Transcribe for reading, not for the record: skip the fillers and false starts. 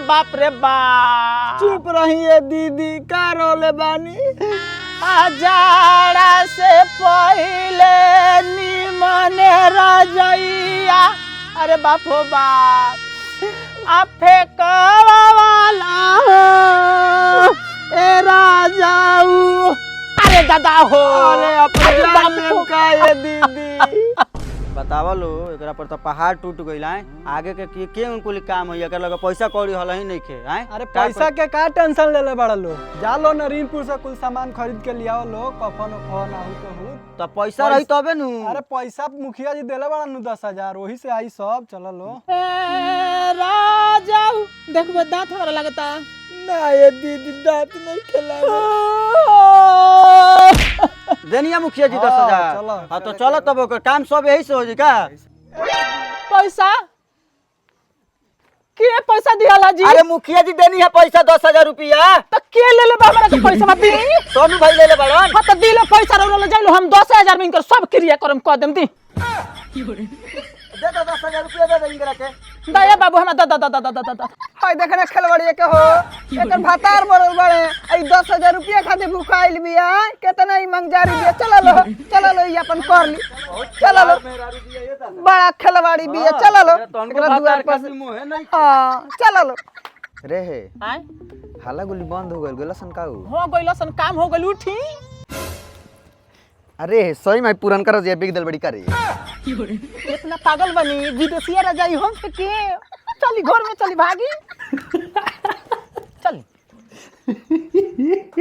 बाप रे बाप। चुप रहिए दीदी, का रोले बानी? जाड़ा से पहले निमने रजैया। अरे बाप हो बाप, फेंकवा वाला ए राजाऊ। अरे दादा हो, अरे अपने जान में का ये दीदी। बतावा लो, एकरा पर तो पहाड़ टूट गइल है। आगे के उनको काम है, एकर लगे पैसा कौड़ी हल ही नहीं खे हैं। अरे पैसा के का टेंशन ले ले बड़ा लो, जा लो नरीनपुर से कुल सामान खरीद के लियाओ लो, कफन उफन आहू कहू। तो पैसा रही तबे नु। अरे पैसा मुखिया जी देले बड़ा नु 10,000, वही से आई सब। चलो लो। राजाऊ देखो दांत हमारा लगता ना ये दीदी दांत नहीं खिला। देनिया मुखिया जी 10,000। हाँ तो चलो तब ओकर काम सब यही से हो जी का। पैसा के पैसा दियाला जी? अरे मुखिया जी देनी है पैसा 10,000 रुपया। तो के ले ले बाबा के पैसा मत दी। सोनू भाई ले ले बड़न। हाँ तो दिलो पैसा रो ले जाइलो, हम 10,000 में इनकर सब क्रिया करम कह देम दी। दे दो 10,000 रुपया दे दे इनकरा के। दया बाबू हम दा। हाय देखने खेलवाड़िए के हो, एकर भातार मरल बड़े, आई 10,000 रुपया खातिर भूखाइल बिया, कितना ही मंगजारी बिया। चलो लो ये अपन कर ली। चलो लो, बड़ा खेलवाड़ी बिया। चलो लो एकरा दुआर पर से। हां चलो लो। रे हे आय हाला गुली बंद हो गइल सन का हो गइलसन, काम हो गइल। उठी। अरे सही में पुरन कर जे बिग दल बड़ी करे। इतना पागल बनी विदेशिया रजाई हम के। चली घर में चली भागी। चली।